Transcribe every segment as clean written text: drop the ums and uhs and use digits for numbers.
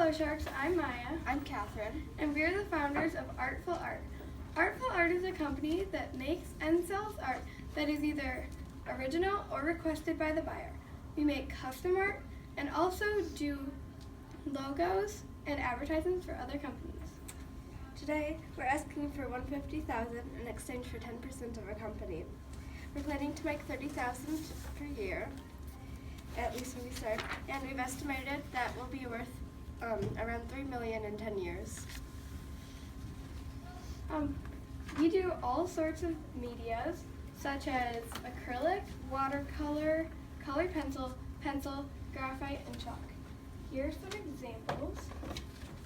Hello Sharks, I'm Maya. I'm Catherine. And we're the founders of Artful Art. Artful Art is a company that makes and sells art that is either original or requested by the buyer. We make custom art and also do logos and advertisements for other companies. Today, we're asking for $150,000 in exchange for 10% of our company. We're planning to make $30,000 per year, at least when we start, and we've estimated that we'll be worth around $3 million in 10 years. We do all sorts of medias, such as acrylic, watercolor, colored pencil, graphite, and chalk. Here's some examples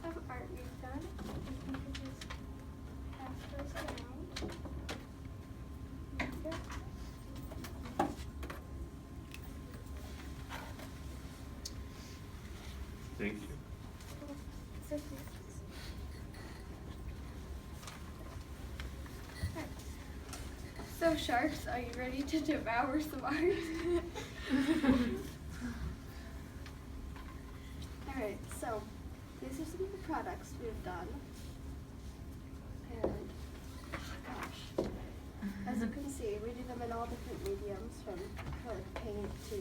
of art we've done. If you could just pass those around. Thank you. So Sharks, are you ready to devour some art? Alright, so these are some of the products we've done. And gosh, as you can see, we do them in all different mediums, from acrylic paint to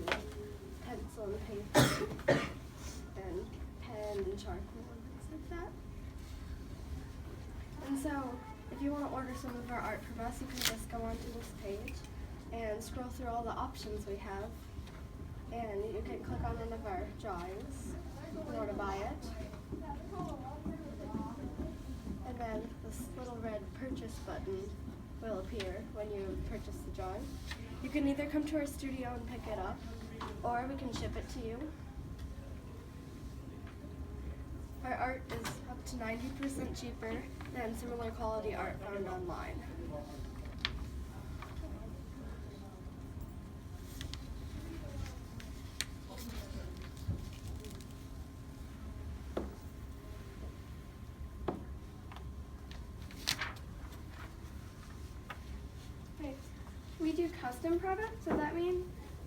pencil and paper and pen and charcoal and things like that. And so, if you want to order some of our art from us, you can just go onto this page and scroll through all the options we have, and you can click on one of our drawings in order to buy it. And then this little red purchase button will appear when you purchase the drawing. You can either come to our studio and pick it up, or we can ship it to you. Our art is up to 90% cheaper than similar quality art found online. Okay. We do custom products, so that means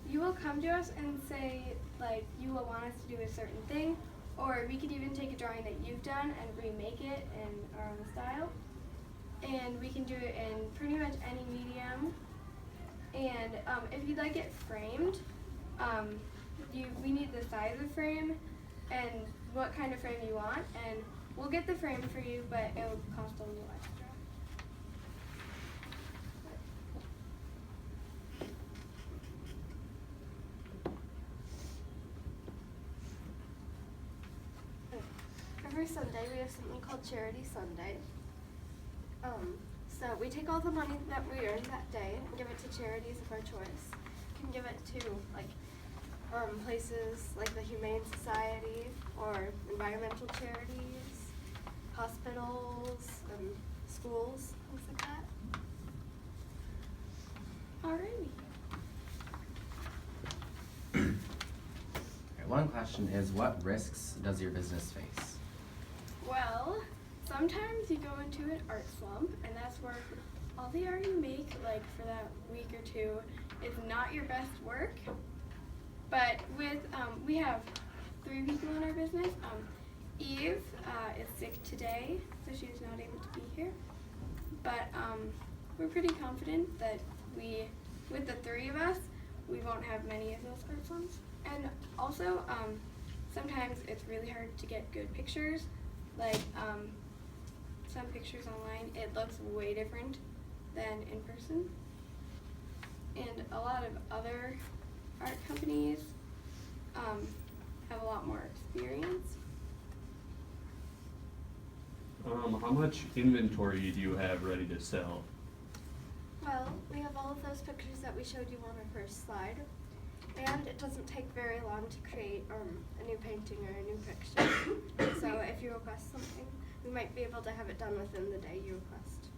you will come to us and say, like, you will want us to do a certain thing, or we could even take a drawing that you've done and remake it in our own style. And we can do it in pretty much any medium. And if you'd like it framed, we need the size of frame and what kind of frame you want, and we'll get the frame for you, but it will cost a little extra. Every Sunday we have something called Charity Sunday. So we take all the money that we earn that day and give it to charities of our choice. You can give it to places like the Humane Society or environmental charities, hospitals, schools, things like that. Alrighty. One question is, what risks does your business face? Well, sometimes you go into an art slump, and that's where all the art you make, like for that week or two, is not your best work. But with we have 3 people in our business. Eve is sick today, so she's not able to be here. But we're pretty confident that with the 3 of us, we won't have many of those art slumps. And also, sometimes it's really hard to get good pictures. Like some pictures online, it looks way different than in person. And a lot of other art companies have a lot more experience. How much inventory do you have ready to sell? Well, we have all of those pictures that we showed you on our first slide, and it doesn't take very long to create a new painting or a new picture. So if you request something, we might be able to have it done within the day you request.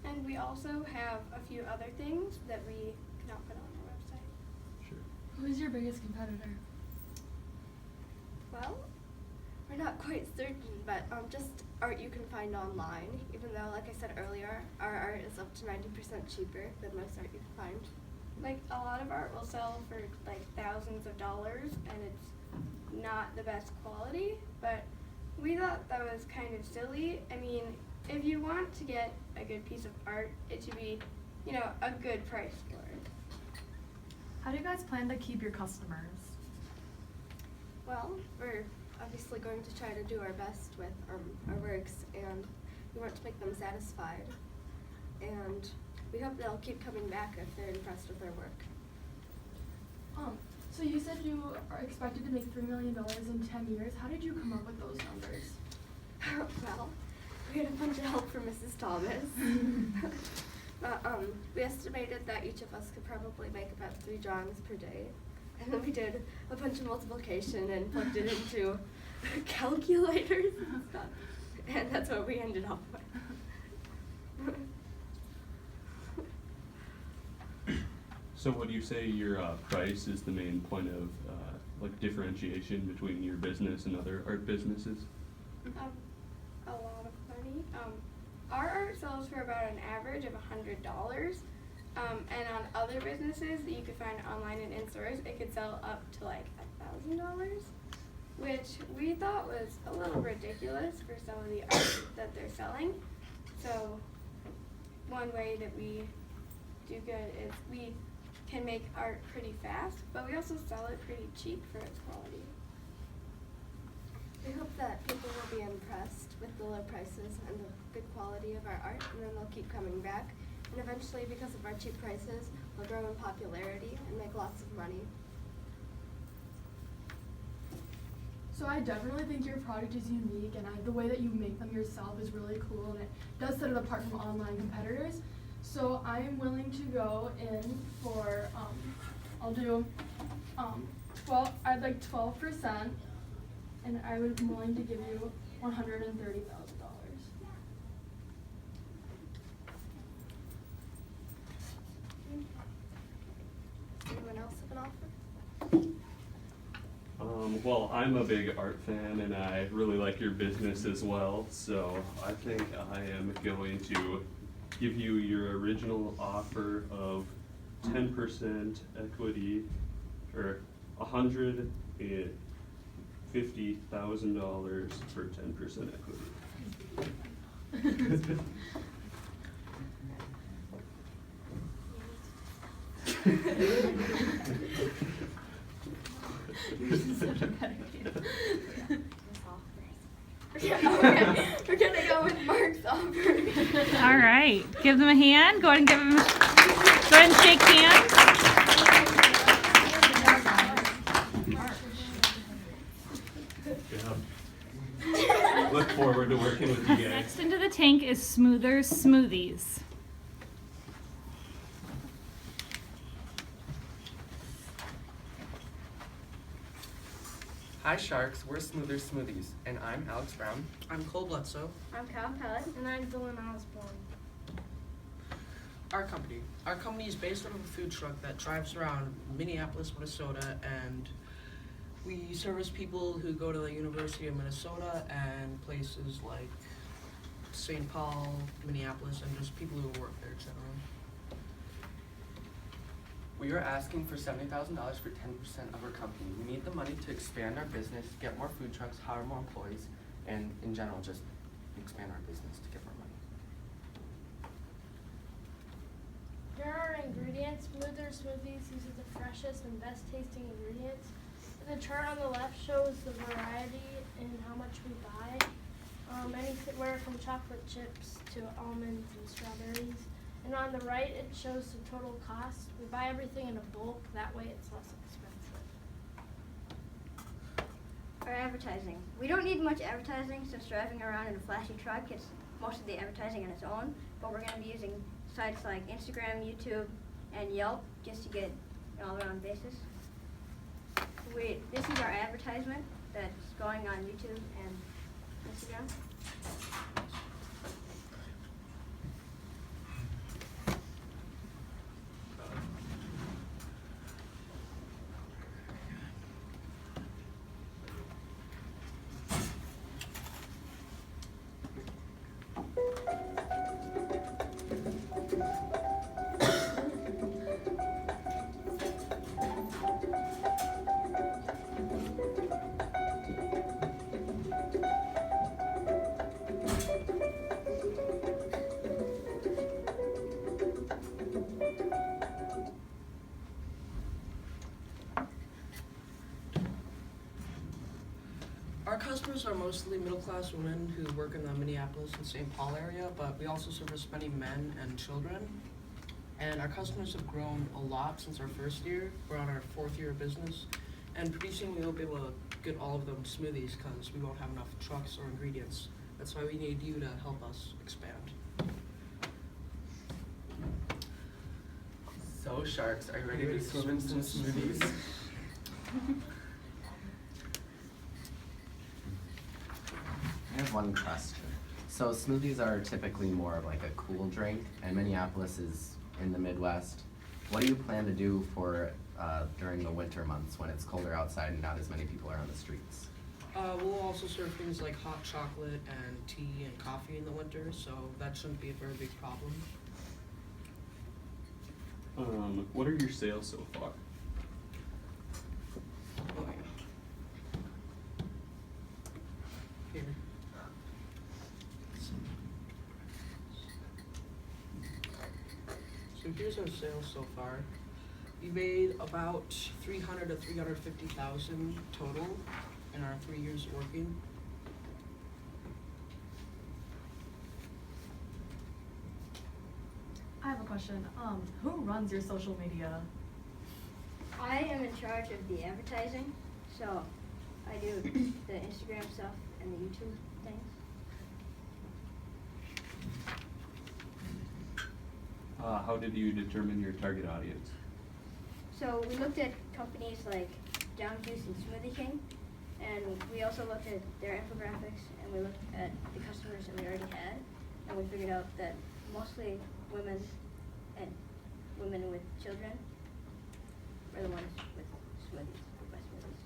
And we also have a few other things that we cannot put on our website. Sure. Who's your biggest competitor? Well, we're not quite certain, but just art you can find online, even though, like I said earlier, our art is up to 90% cheaper than most art you can find. Like, a lot of art will sell for like thousands of dollars, and it's not the best quality, but we thought that was kind of silly. I mean, if you want to get a good piece of art, it should be, a good price for it. How do you guys plan to keep your customers? Well, we're obviously going to try to do our best with our works, and we want to make them satisfied. And we hope they'll keep coming back if they're impressed with our work. So you said you are expected to make $3 million in 10 years. How did you come up with those numbers? Well, we had a bunch of help from Mrs. Thomas. We estimated that each of us could probably make about 3 drawings per day. And then we did a bunch of multiplication and plugged it into calculators and stuff. And that's what we ended up with. So would you say your price is the main point of differentiation between your business and other art businesses? A lot of money. Our art sells for about an average of $100. And on other businesses that you could find online and in stores, it could sell up to like $1,000, which we thought was a little ridiculous for some of the art that they're selling. So one way that we do good is we can make art pretty fast, but we also sell it pretty cheap for its quality. We hope that people will be impressed with the low prices and the good quality of our art, and then they'll keep coming back. And eventually, because of our cheap prices, we'll grow in popularity and make lots of money. So I definitely think your product is unique, and the way that you make them yourself is really cool, and it does set it apart from online competitors. So I am willing to go in for, I'll do 12%, and I would be willing to give you $130,000. Anyone else have an offer? Well, I'm a big art fan and I really like your business as well, so I think I am going to give you your original offer of 10% equity, or $150,000 for 10% equity. We're gonna go with Mark's offer. All right, give them a hand. Go ahead and shake hands. Yeah. Look forward to working with you guys. Next into the tank is Smoothies. Hi Sharks, we're Smoothies, and I'm Alex Brown. I'm Cole Bledsoe. I'm Kyle Pellet. And I'm Dylan Osborne. Our company is based on a food truck that drives around Minneapolis, Minnesota, and we service people who go to the University of Minnesota and places like St. Paul, Minneapolis, and just people who work there, etc. We are asking for $70,000 for 10% of our company. We need the money to expand our business, get more food trucks, hire more employees, and in general, just expand our business to get more money. Here are our ingredients. Smoothies uses the freshest and best tasting ingredients. The chart on the left shows the variety and how much we buy. Anywhere from chocolate chips to almonds and strawberries. And on the right, it shows the total cost. We buy everything in a bulk. That way it's less expensive. Our advertising. We don't need much advertising since driving around in a flashy truck gets most of the advertising on its own, but we're going to be using sites like Instagram, YouTube, and Yelp just to get an all-around basis. This is our advertisement that's going on YouTube and Instagram. Our customers are mostly middle-class women who work in the Minneapolis and St. Paul area, but we also service many men and children. And our customers have grown a lot since our first year. We're on our 4th year of business. And pretty soon we won't be able to get all of them smoothies because we won't have enough trucks or ingredients. That's why we need you to help us expand. So sharks, are you ready to swim in some smoothies? I have one question. So smoothies are typically more of like a cool drink, and Minneapolis is in the Midwest. What do you plan to do for during the winter months when it's colder outside and not as many people are on the streets? We'll also serve things like hot chocolate and tea and coffee in the winter, so that shouldn't be a very big problem. What are your sales so far? Oh, yeah. Here. So here's our sales so far. We made about $300,000 to $350,000 total in our 3 years of working. I have a question. Who runs your social media? I am in charge of the advertising, so I do the Instagram stuff and the YouTube things. How did you determine your target audience? So we looked at companies like Jam Juice and Smoothie King, and we also looked at their infographics, and we looked at the customers that we already had, and we figured out that mostly women and women with children are the ones with smoothies, who buy smoothies.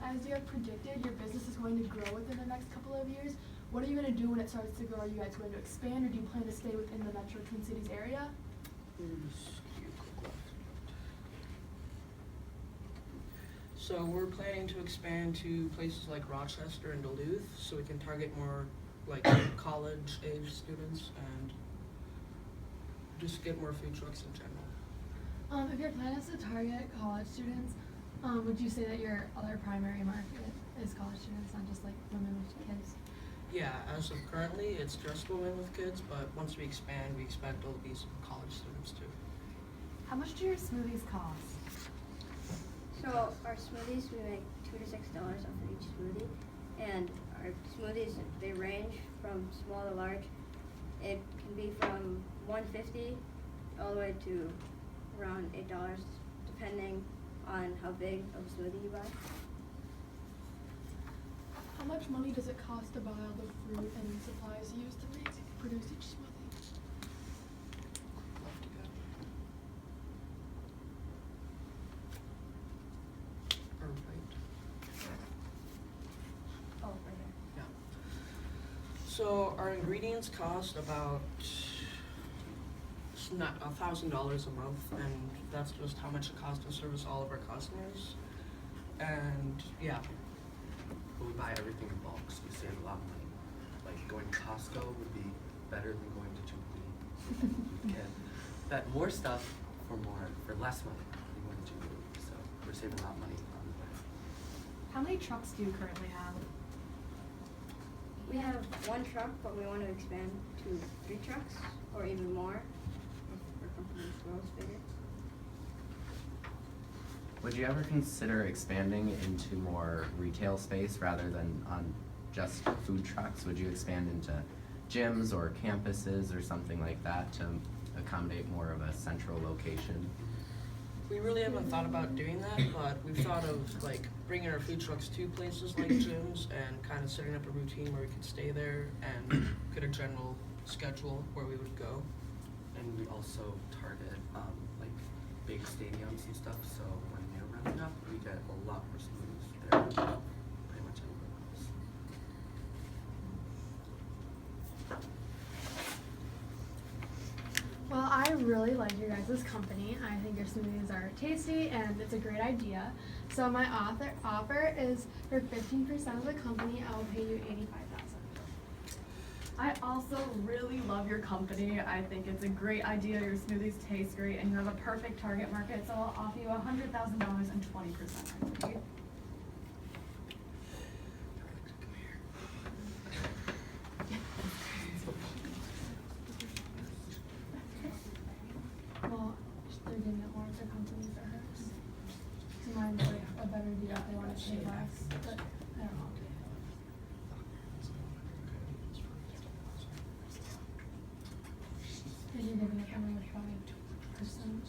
As you have predicted, your business is going to grow within the next couple of years. What are you going to do when it starts to grow? Are you guys going to expand, or do you plan to stay within the Metro Twin Cities area? So we're planning to expand to places like Rochester and Duluth, so we can target more like college-age students and just get more food trucks in general. If your plan is to target college students, would you say that your other primary market is college students, not just like women with kids? Yeah, as of currently, it's just women with kids, but once we expand, we expect there'll be some college students too. How much do your smoothies cost? So our smoothies, we make $2 to $6 off of each smoothie, and our smoothies, they range from small to large. It can be from $1.50 all the way to around $8, depending on how big of a smoothie you buy. How much money does it cost to buy all the fruit and supplies used to produce each smoothie? Love to go. Or right. Oh, right there. Yeah. So our ingredients cost about not $1,000 a month, and that's just how much it costs to service all of our customers. And yeah. But we buy everything in bulk, so we save a lot of money. Like going to Costco would be better than going to Jubilee. You get that more stuff for less money than going to Jubilee. So we're saving a lot of money on the way. How many trucks do you currently have? We have one truck, but we want to expand to 3 trucks or even more if our company grows bigger. Would you ever consider expanding into more retail space rather than on just food trucks? Would you expand into gyms or campuses or something like that to accommodate more of a central location? We really haven't thought about doing that, but we've thought of like bringing our food trucks to places like gyms and kind of setting up a routine where we could stay there and get a general schedule where we would go. And we also target like big stadiums and stuff, so when they're running up, we get a lot more smoothies there than pretty much anywhere else. Well, I really like your guys' company. I think your smoothies are tasty and it's a great idea. So my offer is for 15% of the company, I will pay you $85,000. I also really love your company. I think it's a great idea. Your smoothies taste great and you have a perfect target market, so I'll offer you $100,000 and 20% equity. Are you giving it another 5%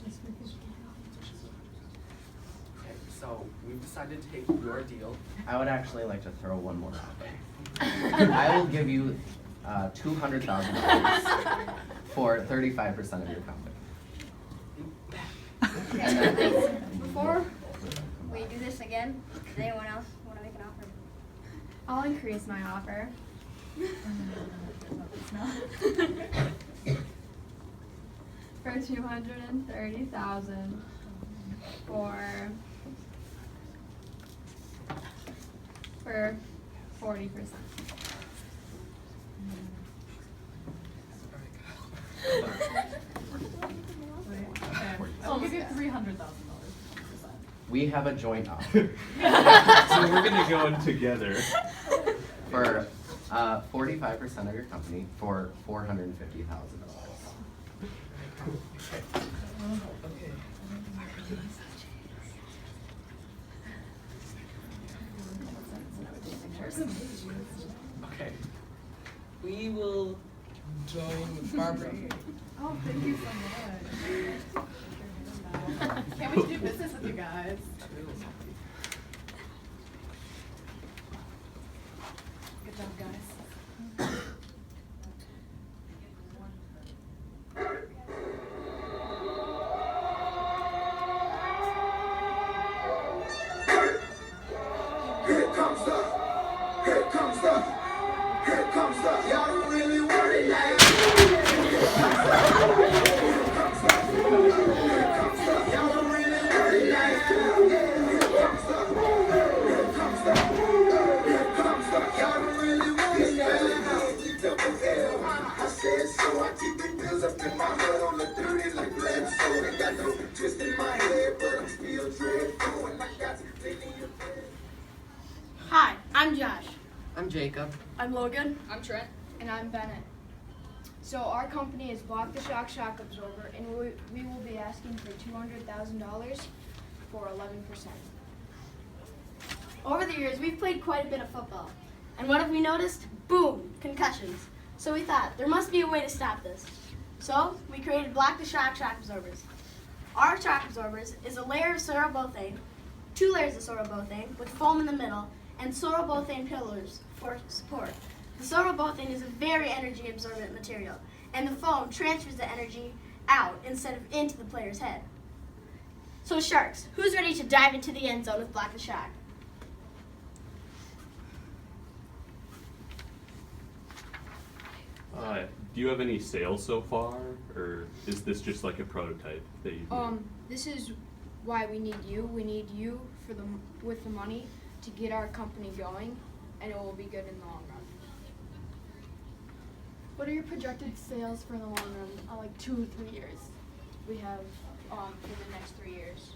just because? Okay, so we've decided to take your deal. I would actually like to throw one more out there. I will give you $200,000 for 35% of your company. And then- Before we do this again, does anyone else want to make an offer? I'll increase my offer. For 230,000 for 40%. I'll give you $300,000. We have a joint offer So we're gonna go in together. for 45% of your company for $450,000. Okay. We will join with Barbara. Oh, thank you so much. Can't wait to do business with you guys. Good job, guys. Y'all don't really want it like I said so, I keep the pills up in my head on the 30 like blood, so I got no twist in my head, but I'm still dreadful, and I got some thing in your head. Hi, I'm Josh. I'm Jacob. I'm Logan. I'm Trent. And I'm Bennett. So our company is Block the Shock Shock Absorber, and we will be asking for $200,000 for 11%. Over the years, we've played quite a bit of football. And what have we noticed? Boom, concussions. So we thought, there must be a way to stop this. So we created Block the Shock Shock Absorbers. Our shock absorbers is a layer of sorobothane, 2 layers of sorobothane with foam in the middle, and sorobothane pillars for support. The sorobothane is a very energy absorbent material, and the foam transfers the energy out instead of into the player's head. So Sharks, who's ready to dive into the end zone with Block the Shock? Do you have any sales so far, or is this just like a prototype that you? This is why we need you. We need you with the money to get our company going, and it will be good in the long run. What are your projected sales for the long run, like 2 or 3 years? We have for the next 3 years.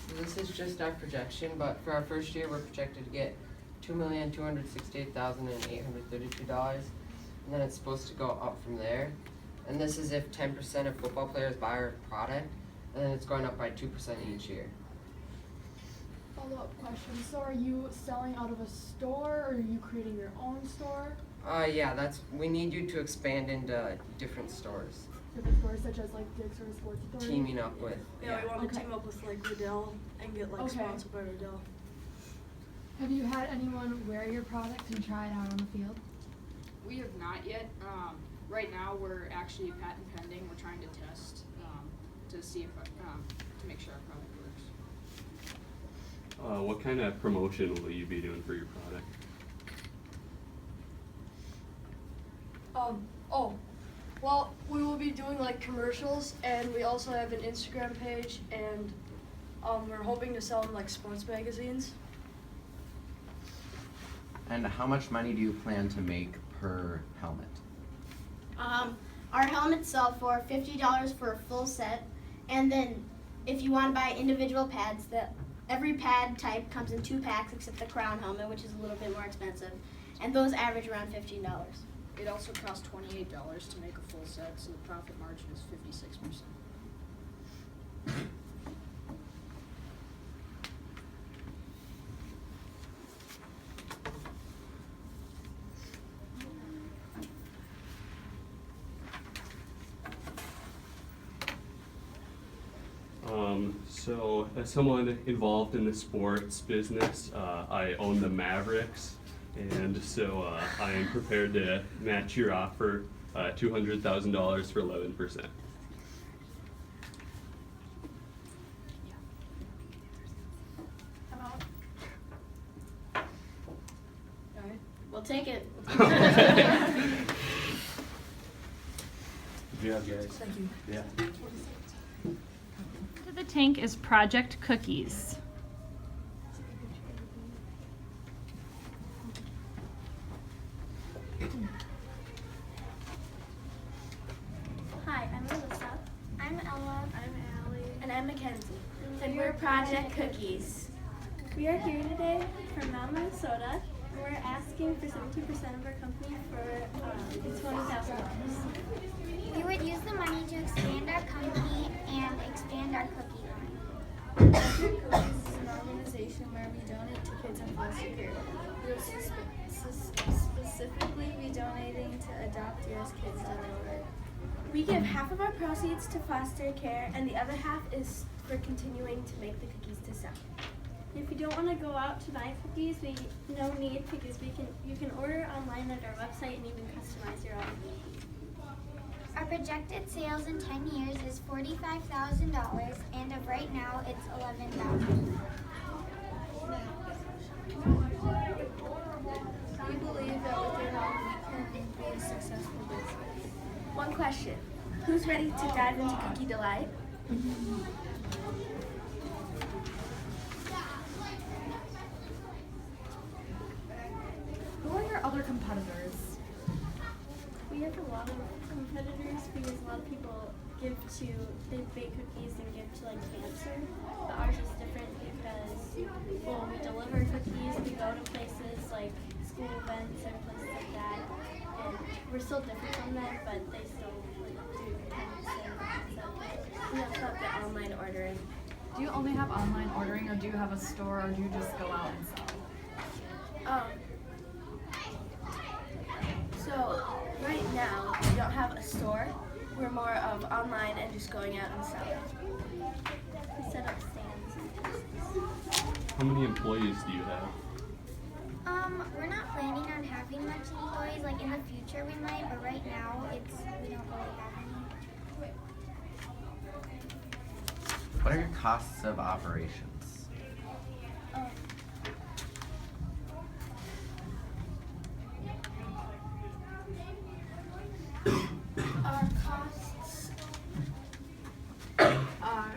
So this is just our projection, but for our first year, we're projected to get $2,268,832, and then it's supposed to go up from there. And this is if 10% of football players buy our product, and then it's going up by 2% each year. Follow-up question. So are you selling out of a store, or are you creating your own store? Yeah, we need you to expand into different stores, Different stores such as like Dick's or Sports Authority? teaming up with. Yeah, we want to Okay. team up with like Riddell and get like Okay. sponsored by Riddell. Have you had anyone wear your product and try it out on the field? We have not yet. Right now, we're actually patent pending. We're trying to test to see if to make sure our product works. What kind of promotion will you be doing for your product? Well, we will be doing like commercials, and we also have an Instagram page, and we're hoping to sell in like sports magazines. And how much money do you plan to make per helmet? Our helmets sell for $50 for a full set, and then if you want to buy individual pads, every pad type comes in 2 packs except the crown helmet, which is a little bit more expensive, and those average around $15. It also costs $28 to make a full set, so the profit margin is 56%. So as someone involved in the sports business, I own the Mavericks, and so I am prepared to match your offer, $200,000 for 11%. Alright, we'll take it. Good job, guys. Thank you. Yeah. To the tank is Project Cookies. Hi, I'm Melissa. I'm Ella. I'm Allie. And I'm Mackenzie. And we're Project Cookies. We are here today from Mount Minnesota. And we're asking for 17% of our company for $20,000. We would use the money to expand our company and expand our cookie line. Project Cookies is an organization where we donate to kids in foster care. Specifically, we donating to adopt US kids .org. We give half of our proceeds to foster care, and the other half is for continuing to make the cookies to sell. If you don't want to go out to buy cookies, no need because you can order online at our website and even customize your own. Our projected sales in 10 years is $45,000, and of right now, it's $11,000. We believe that with your help, we can be a successful business. One question: who's ready to dive into Cookie Delight? Who are your other competitors? We have a lot of competitors because a lot of people they bake cookies and give to like cancer. But ours is different because, well, we deliver cookies, we go to places like school events and places like that. And we're still different from them, but they still do kind of the same things. We also have the online ordering. Do you only have online ordering, or do you have a store, or do you just go out and sell? So right now we don't have a store. We're more of online and just going out and selling. We set up stands and places. How many employees do you have? We're not planning on having much employees. Like in the future we might, but right now we don't really have any. What are your costs of operations? Our costs are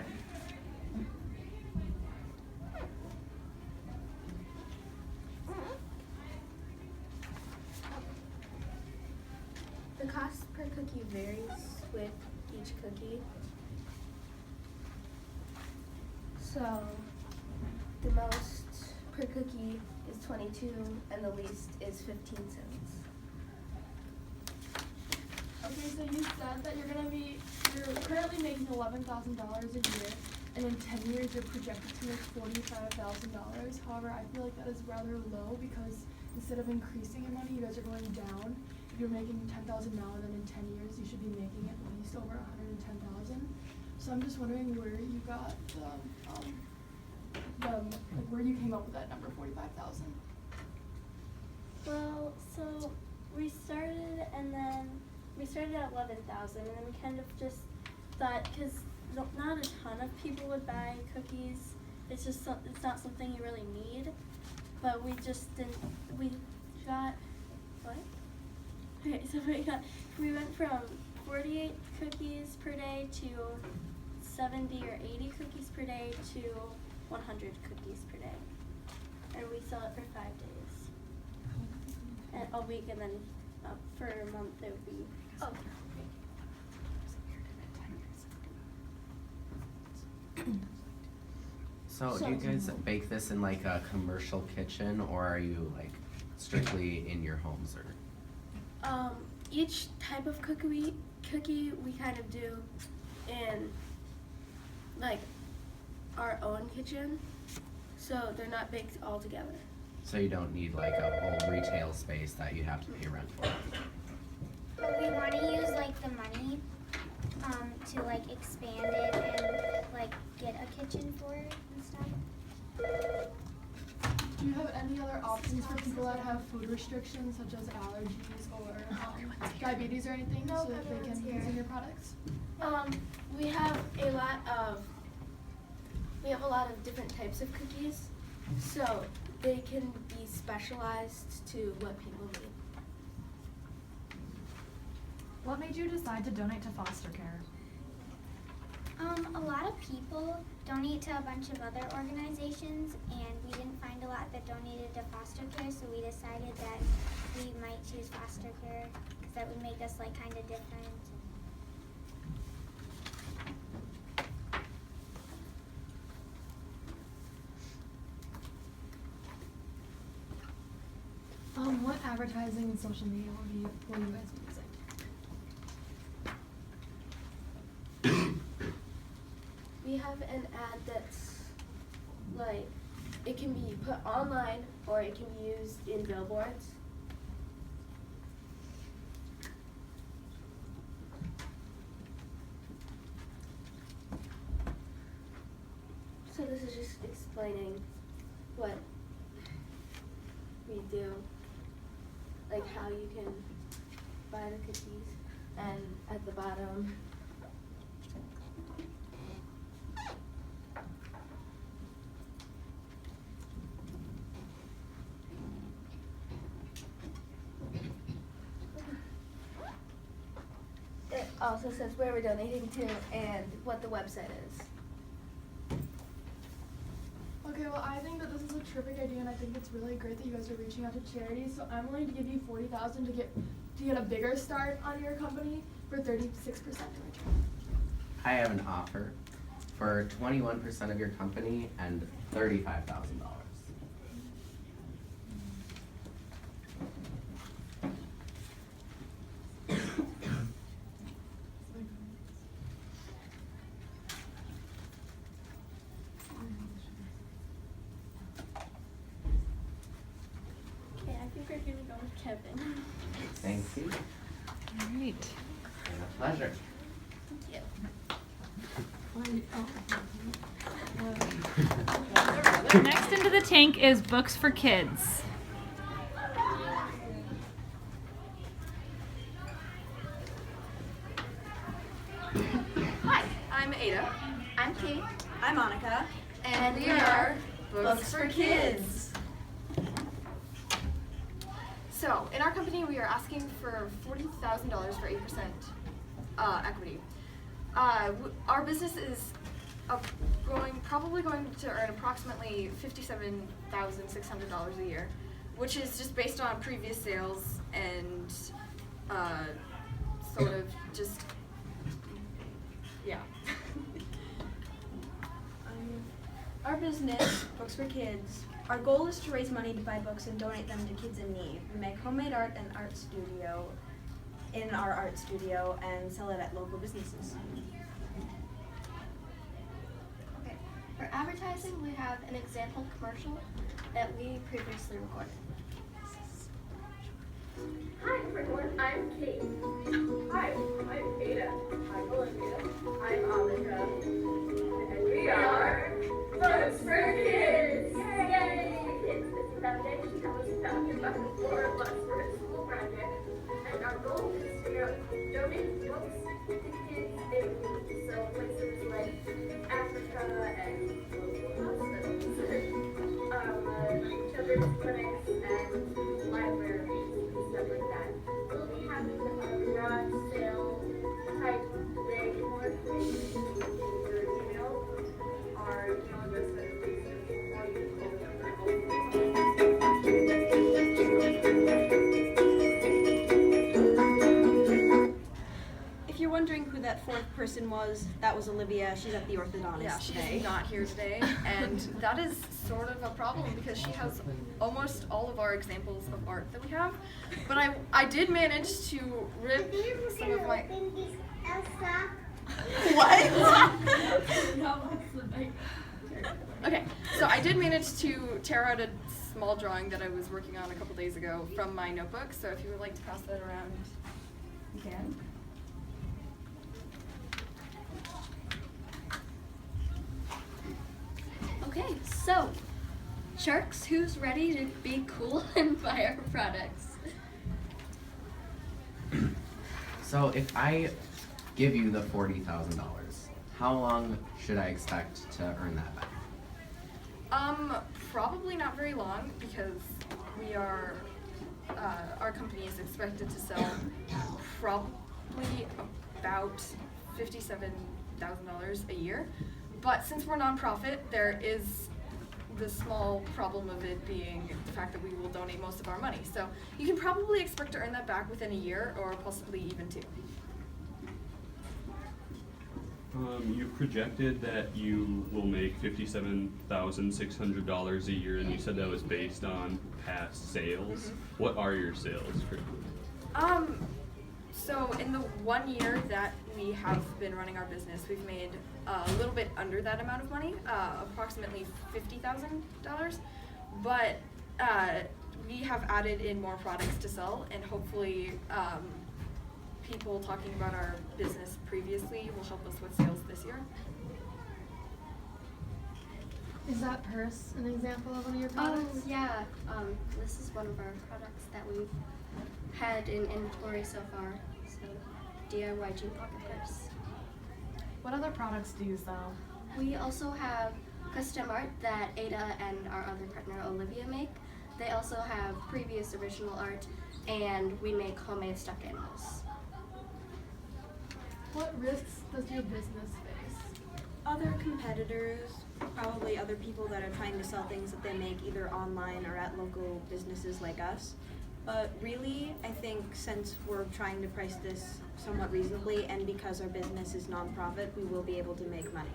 the cost per cookie varies with each cookie. So the most per cookie is 22 and the least is 15 cents. Okay, so you said that you're currently making $11,000 a year, and in 10 years you're projected to make $45,000. However, I feel like that is rather low because instead of increasing your money, you guys are going down. If you're making $10,000 now, then in 10 years you should be making at least over $110,000. So I'm just wondering where you got where you came up with that number, 45,000. Well, so we started at 11,000, and then we kind of just thought, because not a ton of people would buy cookies. It's not something you really need. But we just didn't. We got what? Okay, so we went from 48 cookies per day to 70 or 80 cookies per day to 100 cookies per day, and we sell it for 5 days, and a week, and then for a month it would be. Oh. So do you guys bake this in like a commercial kitchen, or are you like strictly in your homes, or? Each type of cookie we kind of do in like our own kitchen, so they're not baked all together. So you don't need like a whole retail space that you have to pay rent for? But we want to use like the money to like expand it and like get that have food restrictions such as allergies or diabetes or anything so that they can consume your products? We have a lot of different types of cookies, so they can be specialized to what people need. What made you decide to donate to foster care? A lot of people donate to a bunch of other organizations, and we didn't find a lot that donated to foster care, so we decided that we might choose foster care because that would make us like kind of different. What advertising and social media will you guys be using? We have an ad that's like, it can be put online or it can be used in billboards. So this is just explaining what we do, like how you can buy the cookies, and at the bottom it also says where we're donating to and what the website is. Okay, well, I think that this is a terrific idea, and I think it's really great that you guys are reaching out to charities. So I'm willing to give you $40,000 to get a bigger start on your company for 36% in return. I have an offer for 21% of your company and $35,000. Okay, I think we're gonna go with Kevin. Thank you. All right. And a pleasure. Thank you. Next into the tank is books for kids. Hi, I'm Ada. I'm Kate. I'm Monica. And we are Books for Kids. So, in our company, we are asking for $40,000 for 8% equity. Our business is probably going to earn approximately $57,600 a year, which is just based on previous sales and sort of just, yeah. Our business, Books for Kids, our goal is to raise money to buy books and donate them to kids in need. We make homemade art and art studio in our art studio and sell it at local businesses. Okay. For advertising, we have an example commercial that we previously recorded. Hi everyone, I'm Kate. Hi, I'm Ada. I'm Olivia. I'm Amika. And we are Books for Kids! Yay! Kids, this foundation was founded by the 4 of us for a school project, and our goal is to donate books to kids in need, so places like Africa and local hospitals, children's clinics, and libraries. Stuff like that. We'll be having a garage sale type thing. More information through email. Our email address is If you're wondering who that fourth person was, that was Olivia. She's at the orthodontist Yeah, today. she's not here today, and that is sort of a problem because she has almost all of our examples of art that we have. But I did manage to rip some of my. What? Okay, so I did manage to tear out a small drawing that I was working on a couple days ago from my notebook. So if you would like to pass that around, you can. Okay, so Sharks, who's ready to be cool and buy our products? So if I give you the $40,000, how long should I expect to earn that back? Probably not very long because we are, our company is expected to sell probably about $57,000 a year. But since we're nonprofit, there is the small problem of it being the fact that we will donate most of our money. So you can probably expect to earn that back within a year or possibly even 2. You projected that you will make $57,600 a year, and you said that was based on past sales. What are your sales currently? So in the 1 year that we have been running our business, we've made a little bit under that amount of money, approximately $50,000. But we have added in more products to sell, and hopefully people talking about our business previously will help us with sales this year. Is that purse an example of one of your products? Oh, yeah. This is one of our products that we've had in inventory so far. So, DIY jean pocket purse. What other products do you sell? We also have custom art that Ada and our other partner Olivia make. They also have previous original art, and we make homemade stuffed animals. What risks does your business face? Other competitors, probably other people that are trying to sell things that they make either online or at local businesses like us. But really, I think since we're trying to price this somewhat reasonably and because our business is nonprofit, we will be able to make money.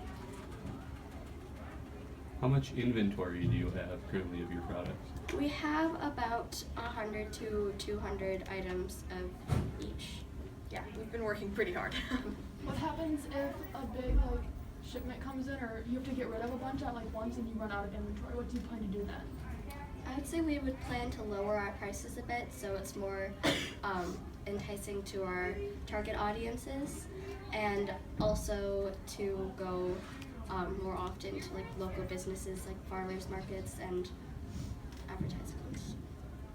How much inventory do you have currently of your products? We have about 100 to 200 items of each. Yeah, we've been working pretty hard. What happens if a big shipment comes in, or you have to get rid of a bunch at once and you run out of inventory? What do you plan to do then? I would say we would plan to lower our prices a bit so it's more enticing to our target audiences, and also to go more often to local businesses like farmers markets and advertisements.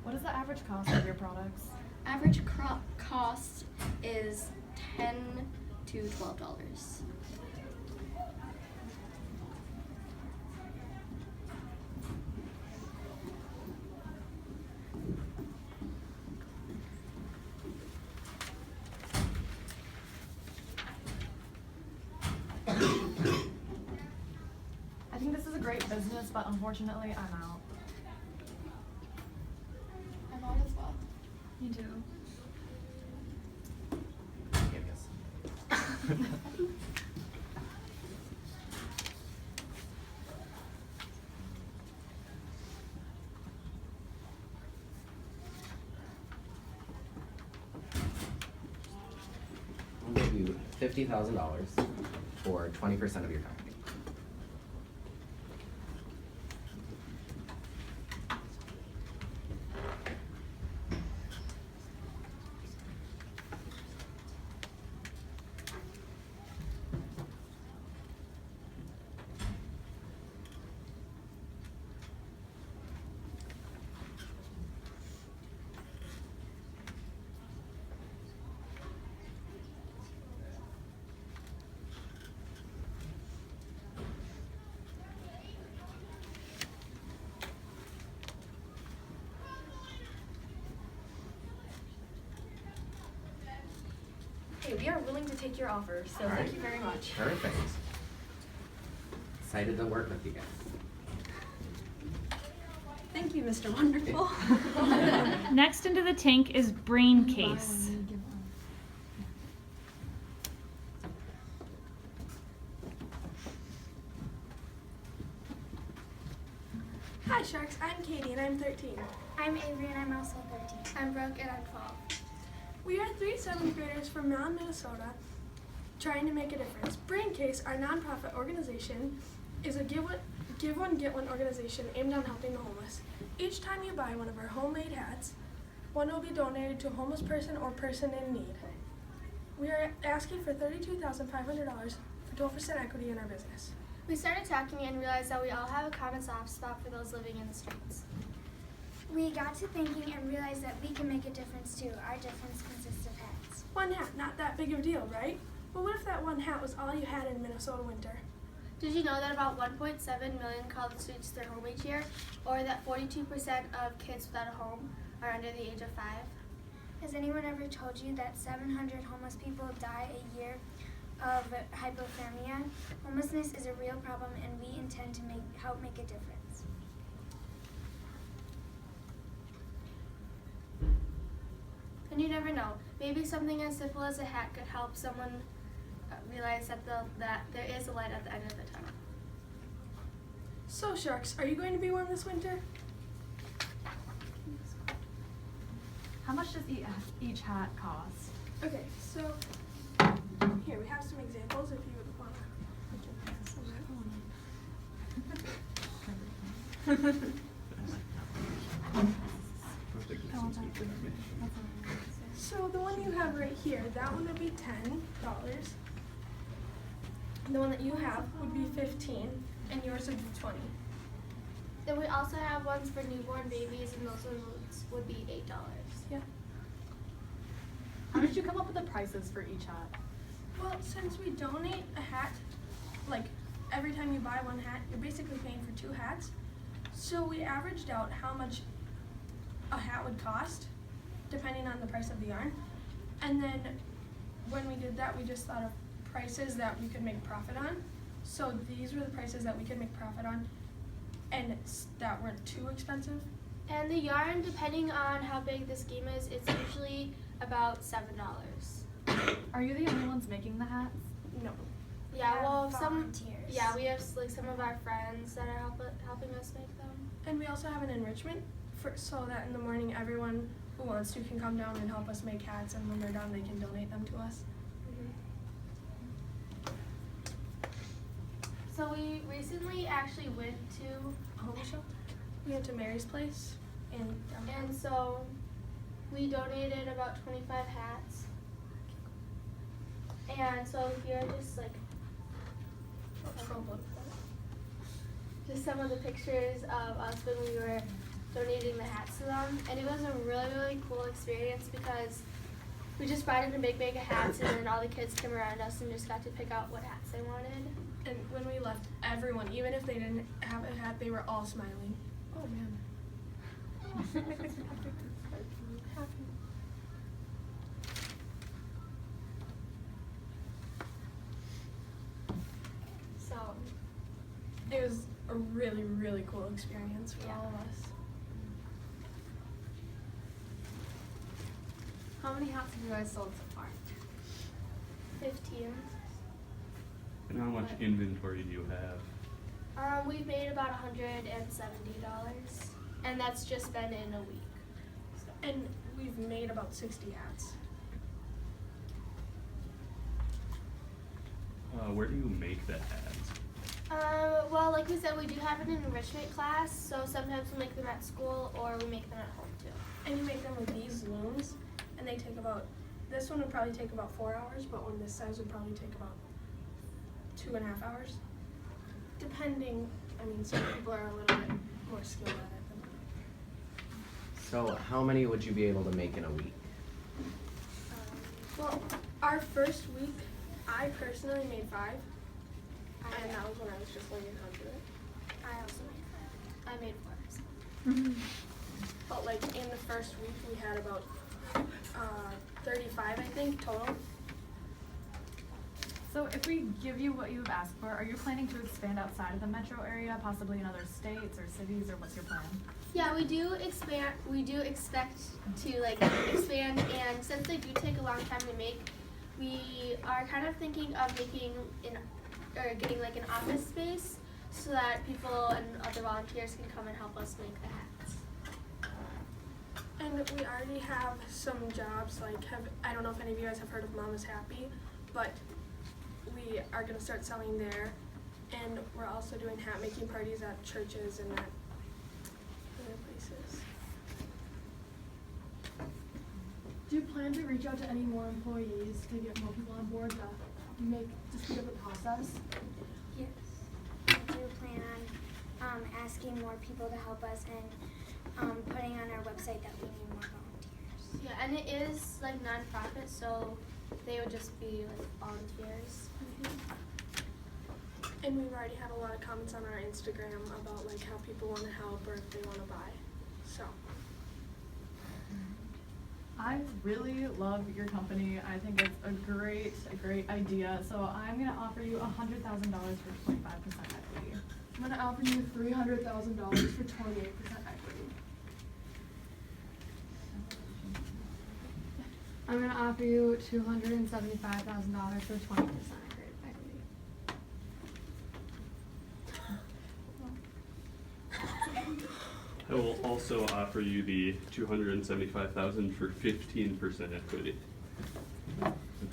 What is the average cost of your products? Average cost is $10 to $12. I think this is a great business, but unfortunately, I'm out. I'm out as well. Me too. I'll give you $50,000 for 20% of your company. Hey, we are willing to take your offer, so All right. thank you very much. Perfect. Excited to work with you guys. Thank you, Mr. Wonderful. Next into the tank is brain case. Hi Sharks, I'm Katie and I'm 13. I'm Avery and I'm also 13. I'm Brooke and I'm 12. We are 3 7th graders from Mound, Minnesota, trying to make a difference. Brain Case, our nonprofit organization, is a give one, get one organization aimed on helping the homeless. Each time you buy one of our homemade hats, one will be donated to a homeless person or person in need. We are asking for $32,500 for 12% equity in our business. We started talking and realized that we all have a common soft spot for those living in the streets. We got to thinking and realized that we can make a difference too. Our difference consists of hats. One hat, not that big of a deal, right? But what if that one hat was all you had in Minnesota winter? Did you know that about 1.7 million college students their home each year, or that 42% of kids without a home are under the age of 5? Has anyone ever told you that 700 homeless people die a year of hypothermia? Homelessness is a real problem, and we intend to help make a difference. And you never know. Maybe something as simple as a hat could help someone realize that there is a light at the end of the tunnel. So, Sharks, are you going to be warm this winter? How much does each hat cost? Okay, so here we have some examples if you would want to. So the one you have right here, that one would be $10. The one that you have would be $15, and yours would be $20. Then we also have ones for newborn babies, and those ones would be $8. Yeah. How did you come up with the prices for each hat? Well, since we donate a hat, like every time you buy one hat, you're basically paying for 2 hats. So we averaged out how much a hat would cost, depending on the price of the yarn. And then when we did that, we just thought of prices that we could make profit on. So these were the prices that we could make profit on, and that weren't too expensive. And the yarn, depending on how big the scheme is, it's usually about $7. Are you the only ones making the hats? No. Yeah, well, volunteers. we have like some of our friends that are helping us make them. And we also have an enrichment so that in the morning everyone who wants to can come down and help us make hats, and when they're done they can donate them to us. So we recently actually went to A home shelter? We went to Mary's place and so we donated about 25 hats. And so here are just like just some of the pictures of us when we were donating the hats to them. And it was a really, really cool experience because we just brought in a big bag of hats, and then all the kids came around us and just got to pick out what hats they wanted. And when we left, everyone, even if they didn't have a hat, they were all smiling. Oh man. So it was a really, really cool experience for all of us. How many hats have you guys sold so far? 15. And how much inventory do you have? We've made about $170, and that's just been in a week. And we've made about 60 hats. Where do you make the hats? Well, like we said, we do have an enrichment class, so sometimes we make them at school or we make them at home too. And you make them with these looms, and they take about, this one would probably take about 4 hours, but one this size would probably take about 2.5 hours. Depending, I mean, some people are a little bit more skilled at it than others. So how many would you be able to make in a week? Well, our first week, I personally made 5, and that was when I was just learning how to do it. I also made 5. I made 4. But like in the first week, we had about 35, I think, total. So if we give you what you've asked for, are you planning to expand outside of the metro area, possibly in other states or cities, or what's your plan? Yeah, we do expand. We do expect to like expand, and since they do take a long time to make, we are kind of thinking of making getting like an office space so that people and other volunteers can come and help us make the hats. And we already have some jobs, like I don't know if any of you guys have heard of Mama's Happy, but we are going to start selling there, and we're also doing hat making parties at churches and at other places. Do you plan to reach out to any more employees to get more people on board to speed up the process? Yes. asking more people to help us and putting on our website that we need more volunteers. Yeah, and it is like non-profit, so they would just be like volunteers. And we've already had a lot of comments on our Instagram about like how people want to help or if they want to buy. So I really love your company. I think it's a great idea. So I'm gonna offer you $100,000 for 25% equity. I'm gonna offer you $300,000 for 28% equity. I'm gonna offer you $275,000 for 20% equity. I will also offer you the $275,000 for 15% equity.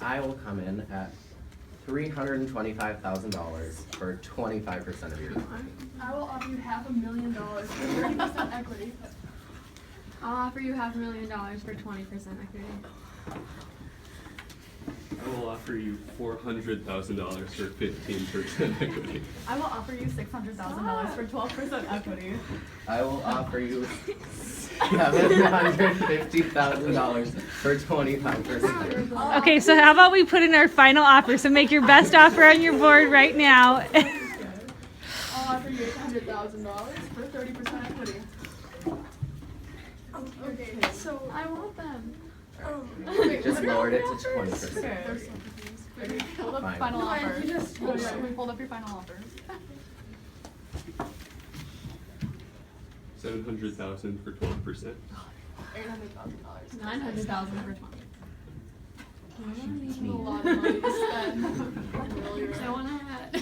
I will come in at $325,000 for 25% of your company. I will offer you $500,000 for 30% equity. I'll offer you $500,000 for 20% equity. I will offer you $400,000 for 15% equity. I will offer you $600,000 for 12% equity. I will offer you $750,000 for 25%. Okay, so how about we put in our final offer? So make your best offer on your board right now. I'll offer you $100,000 for 30% equity. okay, so I want them. Just lowered it to 20%. Hold up Fine. final No, offer. you just- Hold up your final offer. $700,000 for 12%. $800,000. $900,000 for 20. It's a lot of money to spend. Really, So when I had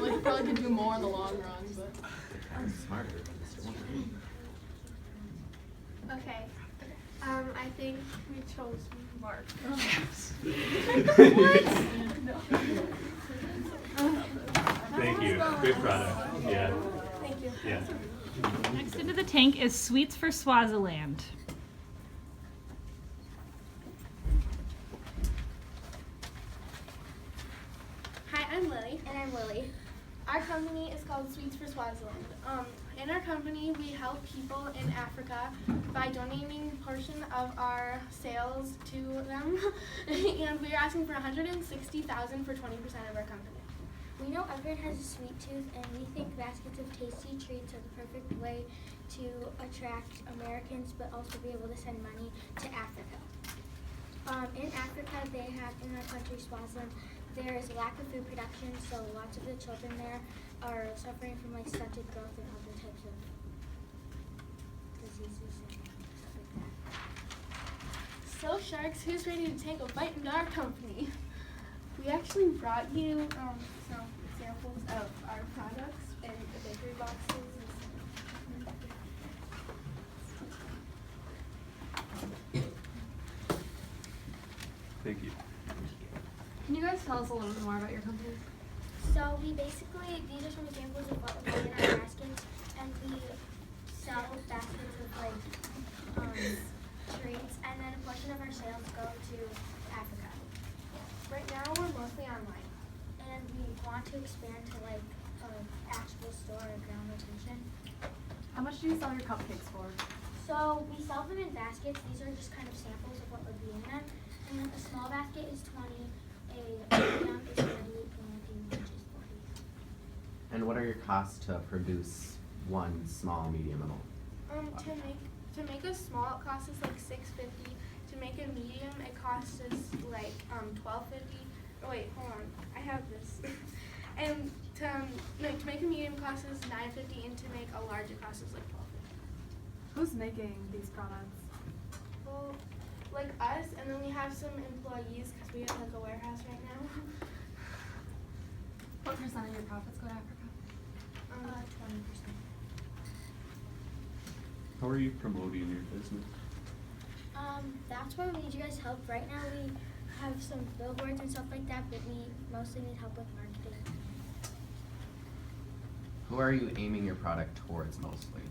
like, probably could do more in the long run, but. I'm smarter than Mr. Wonder. Okay. I think we chose Mark. Thank you. Good product. Yeah. Thank you. Yeah. Next into the tank is Sweets for Swaziland. Hi, I'm Lily. And I'm Lily. Our company is called Sweets for Swaziland. In our company, we help people in Africa by donating a portion of our sales to them, and we are asking for $160,000 for 20% of our company. We know everyone has a sweet tooth, and we think baskets of tasty treats are the perfect way to attract Americans, but also be able to send money to Africa. In Africa, they have, in our country, Swaziland, there is a lack of food production, so lots of the children there are suffering from like stunted growth and other types of diseases and stuff like that. So sharks, who's ready to take a bite into our company? We actually brought you some samples of our products in the bakery boxes. Thank you. Can you guys tell us a little bit more about your company? So we basically, these are some examples of what we do in our baskets, and we sell baskets with like treats, and then a portion of our sales go to Africa. Right now, we're mostly online. And we want to expand to like an actual store or ground location. How much do you sell your cupcakes for? So we sell them in baskets. These are just kind of samples of what would be in them. And a small basket is 20, a medium is 30, and a large is 40. And what are your costs to produce one small, medium, and large? To make a small, it costs us like $6.50. To make a medium, it costs us like $12.50. Oh wait, hold on. I have this. And to make a medium costs us $9.50, and to make a large, it costs us like $12.50. Who's making these products? Well, like us, and then we have some employees because we have like a warehouse right now. What percent of your profits go to Africa? 20%. How are you promoting your business? That's where we need you guys' help. Right now we have some billboards and stuff like that, but we mostly need help with marketing. Who are you aiming your product towards mostly?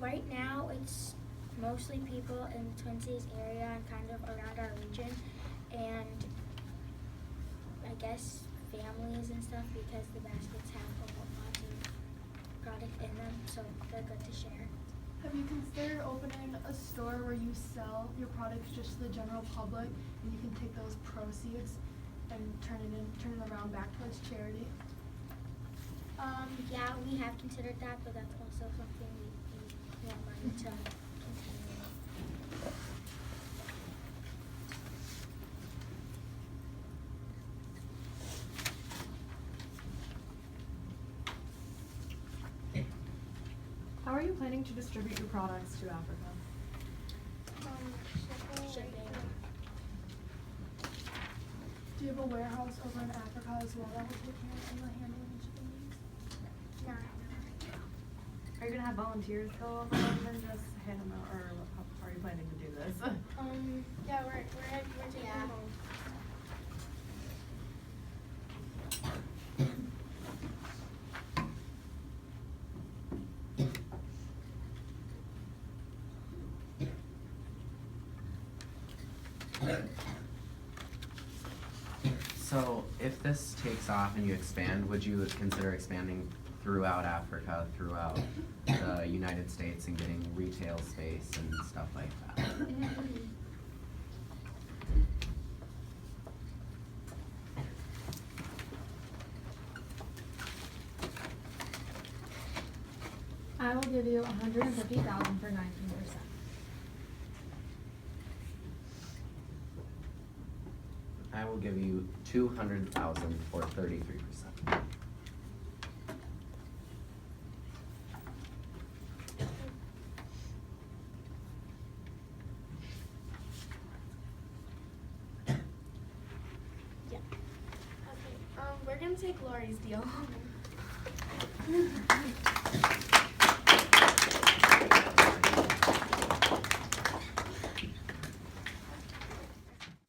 Right now it's mostly people in the Twin Cities area and kind of around our region, and I guess families and stuff because the baskets have a whole lot of product in them, so they're good to share. Have you considered opening a store where you sell your products just to the general public, and you can take those proceeds and turn it around back towards charity? Yeah, we have considered that, but that's also something we want money to continue. How are you planning to distribute your products to Africa? Shipping. Do you have a warehouse over in Africa as well that will take care of the handling and shipping needs? No. Are you gonna have volunteers go over and then just hand them out, or how are you planning to do this? Yeah, we're taking them home. So if this takes off and you expand, would you consider expanding throughout Africa, throughout the United States, and getting retail space and stuff like that? I will give you $150,000 for 19%. I will give you $200,000 for 33%. Yeah. Okay. We're gonna take Lori's deal.